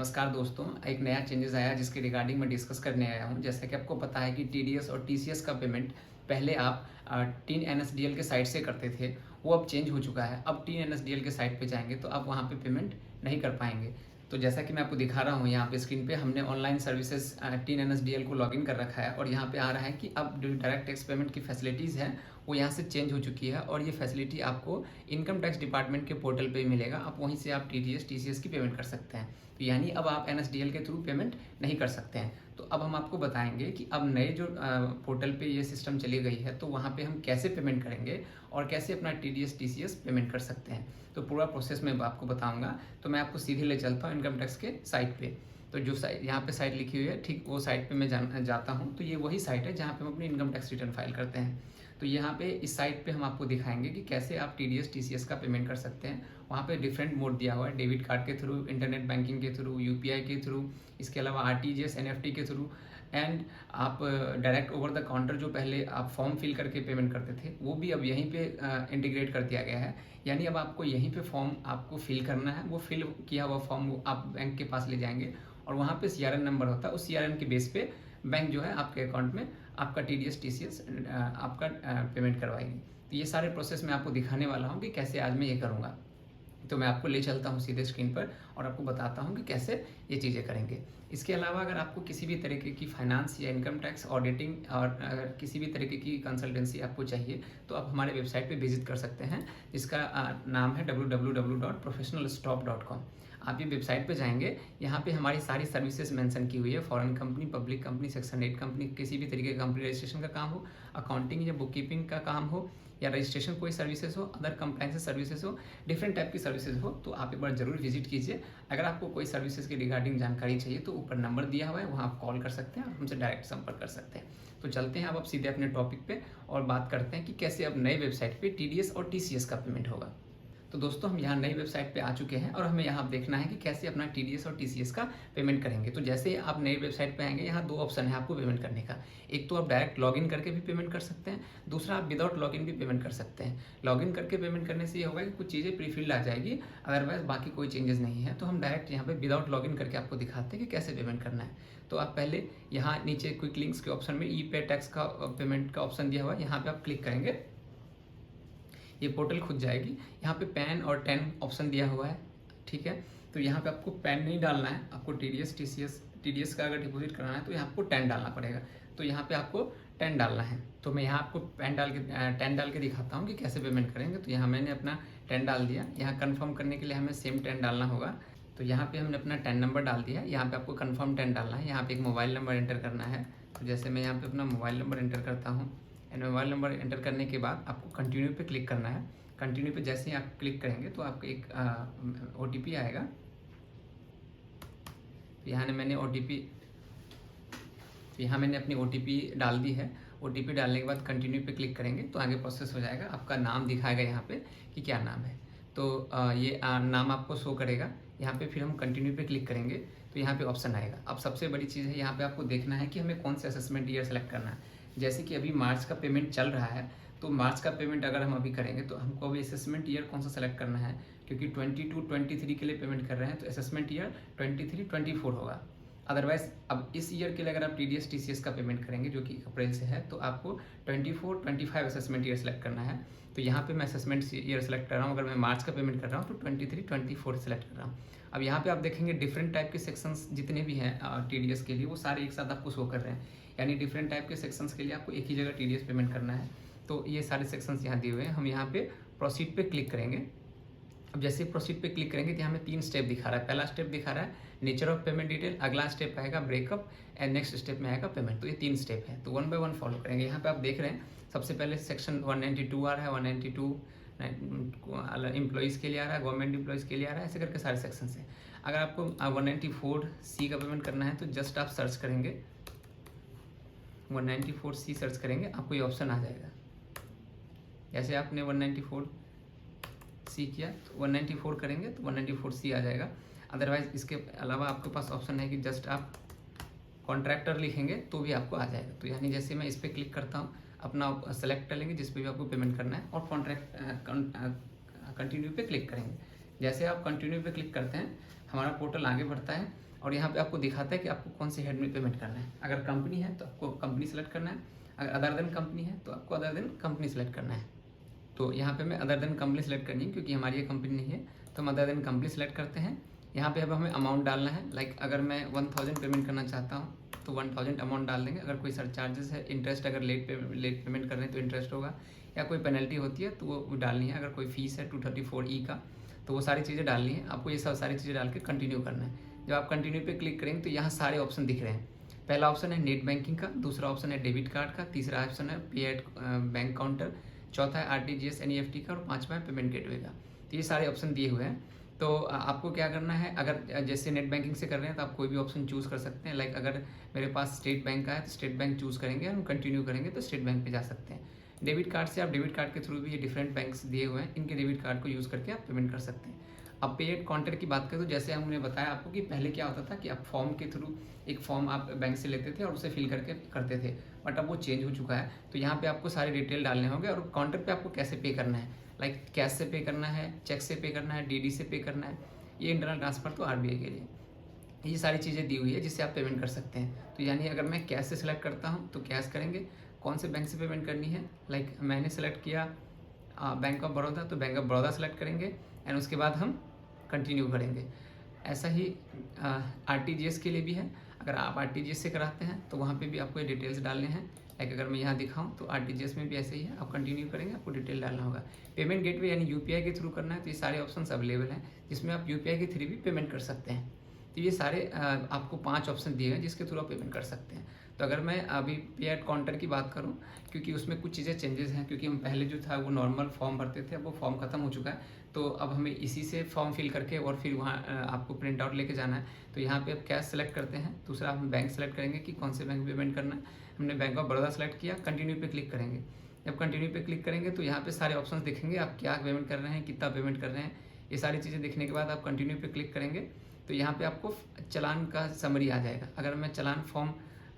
नमस्कार दोस्तों, एक नया चेंजेस आया जिसके रिगार्डिंग मैं डिस्कस करने आया हूँ। जैसा कि आपको पता है कि टीडीएस और टीसीएस का पेमेंट पहले आप टीन एनएसडीएल के साइट से करते थे, वो अब चेंज हो चुका है। अब टीन एनएसडीएल के साइट पे जाएंगे तो आप वहाँ पे पेमेंट नहीं कर पाएंगे। तो जैसा कि मैं आपको दिखा रहा हूँ यहाँ पे स्क्रीन पे, हमने ऑनलाइन सर्विसेज टीन एनएसडीएल को लॉगिन कर रखा है और यहाँ पे आ रहा है कि अब जो डायरेक्ट टैक्स पेमेंट की फैसिलिटीज़ हैं वो यहाँ से चेंज हो चुकी है और ये फैसिलिटी आपको इनकम टैक्स डिपार्टमेंट के पोर्टल पे ही मिलेगा। आप वहीं से आप टीडीएस टीसीएस की पेमेंट कर सकते हैं। तो यानी अब आप एनएसडीएल के थ्रू पेमेंट नहीं कर सकते हैं। तो अब हम आपको बताएंगे कि अब नए जो पोर्टल पे ये सिस्टम चली गई है तो वहाँ पे हम कैसे पेमेंट करेंगे और कैसे अपना टीडीएस टीसीएस पेमेंट कर सकते हैं। तो पूरा प्रोसेस मैं आपको बताऊँगा। तो मैं आपको सीधे ले चलता हूँ इनकम टैक्स के साइट पर। तो जो साइट यहाँ पे साइट लिखी हुई है, ठीक वो साइट पे मैं जाता हूँ। तो ये वही साइट है जहाँ पे हम अपनी इनकम टैक्स रिटर्न फाइल करते हैं। तो यहाँ पे इस साइट पे हम आपको दिखाएंगे कि कैसे आप टीडीएस टीसीएस का पेमेंट कर सकते हैं। वहाँ पे डिफरेंट मोड दिया हुआ है, डेबिट कार्ड के थ्रू, इंटरनेट बैंकिंग के थ्रू, यूपीआई के थ्रू, इसके अलावा आरटीजीएस एनएफटी के थ्रू, एंड आप डायरेक्ट ओवर द काउंटर जो पहले आप फॉर्म फिल करके पेमेंट करते थे वो भी अब यहीं पे इंटीग्रेट कर दिया गया है। यानी अब आपको यहीं पे फॉर्म आपको फिल करना है, वो फिल किया हुआ फॉर्म आप बैंक के पास ले जाएंगे और वहाँ पे सीआरएन नंबर होता है, उस सीआरएन के बेस पे बैंक जो है आपके अकाउंट में आपका टीडीएस टीसीएस आपका पेमेंट करवाएगी। तो ये सारे प्रोसेस मैं आपको दिखाने वाला हूँ कि कैसे आज मैं ये करूँगा। तो मैं आपको ले चलता हूँ सीधे स्क्रीन पर और आपको बताता हूँ कि कैसे ये चीज़ें करेंगे। इसके अलावा अगर आपको किसी भी तरीके की फाइनेंस या इनकम टैक्स ऑडिटिंग और अगर किसी भी तरीके की कंसल्टेंसी आपको चाहिए तो आप हमारे वेबसाइट पे विजिट कर सकते हैं, जिसका नाम है www.professionalstop.com। आप ये वेबसाइट पे जाएंगे, यहाँ पे हमारी सारी सर्विसेज मेंशन की हुई है। Foreign company, public company, section 8 company, किसी भी तरीके का कंपनी रजिस्ट्रेशन का काम हो, अकाउंटिंग या बुक कीपिंग का काम हो, या रजिस्ट्रेशन कोई सर्विसेज हो, अदर कंप्लाइंस सर्विसेज हो, डिफरेंट टाइप की सर्विसेज हो, तो आप एक बार जरूर विजिट कीजिए। अगर आपको कोई सर्विसेज के रिगार्डिंग जानकारी चाहिए तो ऊपर नंबर दिया हुआ है, वहाँ आप कॉल कर सकते हैं और हमसे डायरेक्ट संपर्क कर सकते हैं। तो चलते हैं अब सीधे अपने टॉपिक पे और बात करते हैं कि कैसे अब नए वेबसाइट पे टीडीएस और टीसीएस का पेमेंट होगा। तो दोस्तों हम यहाँ नई वेबसाइट पे आ चुके हैं और हमें यहाँ देखना है कि कैसे अपना टीडीएस और टीसीएस का पेमेंट करेंगे। तो जैसे ही आप नई वेबसाइट पे आएंगे, यहाँ दो ऑप्शन है आपको पेमेंट करने का। एक तो आप डायरेक्ट लॉगिन करके भी पेमेंट कर सकते हैं, दूसरा आप विदाउट लॉगिन भी पेमेंट कर सकते हैं। लॉगिन करके पेमेंट करने से ये होगा कि कुछ चीज़ें प्री फिल्ड आ जाएगी, अदरवाइज बाकी कोई चेंजेस नहीं है। तो हम डायरेक्ट यहाँ पे विदाउट लॉगिन करके आपको दिखाते हैं कि कैसे पेमेंट करना है। तो आप पहले यहाँ नीचे क्विक लिंक्स के ऑप्शन में ई पे टैक्स का पेमेंट का ऑप्शन दिया हुआ है, यहाँ पे आप क्लिक करेंगे, ये पोर्टल खुद जाएगी। यहाँ पे पैन और 10 ऑप्शन दिया हुआ है, ठीक है। तो यहाँ पे आपको पैन नहीं डालना है, आपको टीडीएस का अगर डिपॉजिट कराना है तो यहाँ आपको 10 डालना पड़ेगा। तो यहाँ पे आपको 10 डालना है। तो मैं यहाँ आपको 10 डाल के दिखाता हूँ कि कैसे पेमेंट करेंगे। तो यहाँ मैंने अपना 10 डाल दिया। यहाँ कन्फर्म करने के लिए हमें सेम 10 डालना होगा। तो यहाँ पे हमने अपना 10 नंबर डाल दिया। यहाँ पे आपको कन्फर्म 10 डालना है। यहाँ पे एक मोबाइल नंबर एंटर करना है। तो जैसे मैं यहाँ पे अपना मोबाइल नंबर एंटर करता हूँ, एंड मोबाइल नंबर एंटर करने के बाद आपको कंटिन्यू पे क्लिक करना है। कंटिन्यू पे जैसे ही आप क्लिक करेंगे तो आपको एक OTP आएगा। यहाँ मैंने अपनी OTP डाल दी है। OTP डालने के बाद कंटिन्यू पे क्लिक करेंगे तो आगे प्रोसेस हो जाएगा। आपका नाम दिखाएगा यहाँ पे कि क्या नाम है। तो ये नाम आपको शो करेगा। यहाँ पे फिर हम कंटिन्यू पे क्लिक करेंगे तो यहाँ पे ऑप्शन आएगा। अब सबसे बड़ी चीज़ है, यहाँ पे आपको देखना है कि हमें कौन सा असेसमेंट ईयर सेलेक्ट करना है। जैसे कि अभी मार्च का पेमेंट चल रहा है, तो मार्च का पेमेंट अगर हम अभी करेंगे तो हमको अभी असेसमेंट ईयर कौन सा सेलेक्ट करना है, क्योंकि 22-23 के लिए पेमेंट कर रहे हैं तो असेसमेंट ईयर 23-24 होगा। अदरवाइज अब इस ईयर के लिए अगर आप टीडीएस टीसीएस का पेमेंट करेंगे जो कि अप्रैल से है, तो आपको 24-25 असेसमेंट ईयर सेलेक्ट करना है। तो यहाँ पे मैं असेसमेंट ईयर सेलेक्ट कर रहा हूँ। अगर मैं मार्च का पेमेंट कर रहा हूँ तो 23-24 सेलेक्ट कर रहा हूँ। अब यहाँ पे आप देखेंगे डिफरेंट टाइप के सेक्शंस जितने भी हैं टीडीएस के लिए, वो सारे एक साथ आपको शो कर रहे हैं। यानी डिफरेंट टाइप के सेक्शंस के लिए आपको एक ही जगह टीडीएस पेमेंट करना है। तो ये सारे सेक्शंस यहाँ दिए हुए हैं। हम यहाँ पे प्रोसीड पे क्लिक करेंगे। अब जैसे प्रोसीड पे क्लिक करेंगे तो यहाँ में 3 स्टेप दिखा रहा है। पहला स्टेप दिखा रहा है नेचर ऑफ पेमेंट डिटेल, अगला स्टेप आएगा ब्रेकअप, एंड नेक्स्ट स्टेप में आएगा पेमेंट। तो ये 3 स्टेप है, तो 1 बाय 1 फॉलो करेंगे। यहाँ पे आप देख रहे हैं सबसे पहले सेक्शन 192 आ रहा है, 192 एम्प्लॉइज़ के लिए आ रहा है, गवर्नमेंट एम्प्लॉइज़ के लिए आ रहा है, ऐसे करके सारे सेक्शन है। अगर आपको 194C का पेमेंट करना है तो जस्ट आप सर्च करेंगे 194C सर्च करेंगे, आपको ये ऑप्शन आ जाएगा। जैसे आपने 194C किया तो 194 करेंगे तो 194C आ जाएगा। अदरवाइज इसके अलावा आपके पास ऑप्शन है कि जस्ट आप कॉन्ट्रैक्टर लिखेंगे तो भी आपको आ जाएगा। तो यानी जैसे मैं इस पर क्लिक करता हूँ, अपना सेलेक्ट कर लेंगे जिस पे भी आपको पेमेंट करना है और कंटिन्यू पे क्लिक करेंगे। जैसे आप कंटिन्यू पे क्लिक करते हैं, हमारा पोर्टल आगे बढ़ता है और यहाँ पे आपको दिखाता है कि आपको कौन से हेड में पेमेंट करना है। अगर कंपनी है तो आपको कंपनी सेलेक्ट करना है, अगर अदर देन कंपनी है तो आपको अदर देन कंपनी सेलेक्ट करना है। तो यहाँ पे मैं अदर देन कंपनी सेलेक्ट करनी है क्योंकि हमारी ये कंपनी नहीं है, तो हम अदर देन कंपनी सेलेक्ट करते हैं। यहाँ पे अब हमें अमाउंट डालना है, लाइक अगर मैं 1000 पेमेंट करना चाहता हूँ तो 1000 अमाउंट डाल देंगे। अगर कोई सरचार्जेस है, इंटरेस्ट अगर लेट पेमेंट कर रहे हैं तो इंटरेस्ट होगा, या कोई पेनल्टी होती है तो वो डालनी है। अगर कोई फीस है 234E का तो वो सारी चीज़ें डालनी है आपको। ये सब सारी चीज़ें डाल के कंटिन्यू करना है। जब आप कंटिन्यू पे क्लिक करेंगे तो यहाँ सारे ऑप्शन दिख रहे हैं। पहला ऑप्शन है नेट बैंकिंग का, दूसरा ऑप्शन है डेबिट कार्ड का, तीसरा ऑप्शन है पे एट बैंक काउंटर, चौथा है RTGS NEFT का और पाँचवा है पेमेंट गेटवे का। तो ये सारे ऑप्शन दिए हुए हैं। तो आपको क्या करना है, अगर जैसे नेट बैंकिंग से कर रहे हैं तो आप कोई भी ऑप्शन चूज़ कर सकते हैं। लाइक अगर मेरे पास स्टेट बैंक का है तो स्टेट बैंक चूज़ करेंगे, हम कंटिन्यू करेंगे तो स्टेट बैंक पे जा सकते हैं। डेबिट कार्ड से आप डेबिट कार्ड के थ्रू भी, ये डिफरेंट बैंक्स दिए हुए हैं, इनके डेबिट कार्ड को यूज़ करके आप पेमेंट कर सकते हैं। अब पे एट काउंटर की बात करें तो जैसे हमने बताया आपको कि पहले क्या होता था कि आप फॉर्म के थ्रू एक फॉर्म आप बैंक से लेते थे और उसे फिल करके करते थे, बट अब वो चेंज हो चुका है। तो यहाँ पे आपको सारे डिटेल डालने होंगे और काउंटर पे आपको कैसे पे करना है, लाइक कैश से पे करना है, चेक से पे करना है, DD से पे करना है, ये इंटरनल ट्रांसफ़र तो RBI के लिए, ये सारी चीज़ें दी हुई है जिससे आप पेमेंट कर सकते हैं। तो यानी अगर मैं कैश से सिलेक्ट करता हूँ तो कैश करेंगे, कौन से बैंक से पेमेंट करनी है, लाइक मैंने सेलेक्ट किया बैंक ऑफ बड़ौदा तो बैंक ऑफ बड़ौदा सेलेक्ट करेंगे एंड उसके बाद हम कंटिन्यू करेंगे। ऐसा ही RTGS के लिए भी है। अगर आप RTGS से कराते हैं तो वहाँ पे भी आपको ये डिटेल्स डालने हैं। लाइक अगर मैं यहाँ दिखाऊँ तो RTGS में भी ऐसे ही है, आप कंटिन्यू करेंगे, आपको डिटेल डालना होगा। पेमेंट गेटवे यानी UPI के थ्रू करना है तो ये सारे ऑप्शंस अवेलेबल हैं जिसमें आप UPI के थ्रू भी पेमेंट कर सकते हैं। तो ये सारे आपको 5 ऑप्शन दिए हैं जिसके थ्रू आप पेमेंट कर सकते हैं। तो अगर मैं अभी पे एट काउंटर की बात करूं, क्योंकि उसमें कुछ चीज़ें चेंजेस हैं, क्योंकि हम पहले जो था वो नॉर्मल फॉर्म भरते थे, अब वो फॉर्म ख़त्म हो चुका है। तो अब हमें इसी से फॉर्म फिल करके और फिर वहाँ आपको प्रिंट आउट लेके जाना है। तो यहाँ पे आप कैश सेलेक्ट करते हैं, दूसरा हम बैंक सेलेक्ट करेंगे कि कौन से बैंक पेमेंट करना है। हमने बैंक ऑफ बड़ौदा सेलेक्ट किया, कंटिन्यू पे क्लिक करेंगे। जब कंटिन्यू पे क्लिक करेंगे तो यहाँ पे सारे ऑप्शंस दिखेंगे, आप क्या पेमेंट कर रहे हैं, कितना पेमेंट कर रहे हैं, ये सारी चीज़ें देखने के बाद आप कंटिन्यू पे क्लिक करेंगे तो यहाँ पे आपको चालान का समरी आ जाएगा। अगर मैं चालान फॉर्म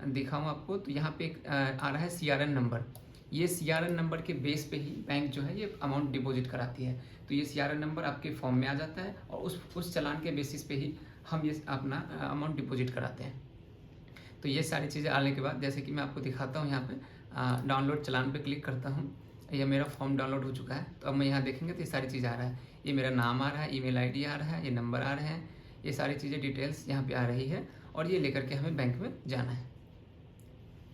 दिखाऊँ आपको तो यहाँ पे एक आ रहा है CRN नंबर। ये CRN नंबर के बेस पे ही बैंक जो है ये अमाउंट डिपॉजिट कराती है। तो ये CRN नंबर आपके फॉर्म में आ जाता है और उस चालान के बेसिस पे ही हम ये अपना अमाउंट डिपॉजिट कराते हैं। तो ये सारी चीज़ें आने के बाद जैसे कि मैं आपको दिखाता हूँ, यहाँ पे डाउनलोड चालान पे क्लिक करता हूँ, ये मेरा फॉर्म डाउनलोड हो चुका है। तो अब मैं यहाँ देखेंगे तो ये सारी चीज़ आ रहा है, ये मेरा नाम आ रहा है, email ID आ रहा है, ये नंबर आ रहे हैं, ये सारी चीज़ें डिटेल्स यहाँ पे आ रही है और ये लेकर के हमें बैंक में जाना है।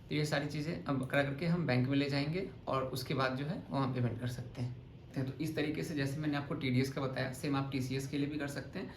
तो ये सारी चीज़ें अब करा करके हम बैंक में ले जाएंगे और उसके बाद जो है वहाँ पेमेंट कर सकते हैं। तो इस तरीके से जैसे मैंने आपको TDS का बताया, सेम आप TCS के लिए भी कर सकते हैं।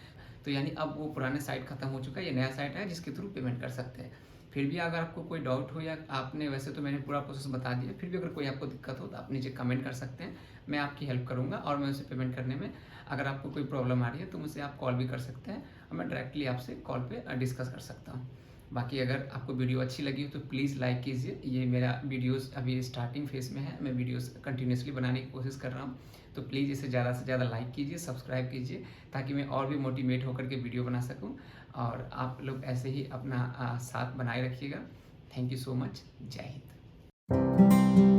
तो यानी अब वो पुराने साइट ख़त्म हो चुका है, ये नया साइट है जिसके थ्रू पेमेंट कर सकते हैं। फिर भी अगर आपको कोई डाउट हो या आपने, वैसे तो मैंने पूरा प्रोसेस बता दिया, फिर भी अगर कोई आपको दिक्कत हो तो आप नीचे कमेंट कर सकते हैं, मैं आपकी हेल्प करूँगा। और मैं उसे पेमेंट करने में अगर आपको कोई प्रॉब्लम आ रही है तो मुझसे आप कॉल भी कर सकते हैं और मैं डायरेक्टली आपसे कॉल पर डिस्कस कर सकता हूँ। बाकी अगर आपको वीडियो अच्छी लगी हो तो प्लीज़ लाइक कीजिए। ये मेरा वीडियोस अभी स्टार्टिंग फेज़ में है, मैं वीडियोस कंटिन्यूसली बनाने की कोशिश कर रहा हूँ। तो प्लीज़ इसे ज़्यादा से ज़्यादा लाइक कीजिए, सब्सक्राइब कीजिए, ताकि मैं और भी मोटिवेट होकर के वीडियो बना सकूँ। और आप लोग ऐसे ही अपना साथ बनाए रखिएगा। Thank you so much. जय हिंद।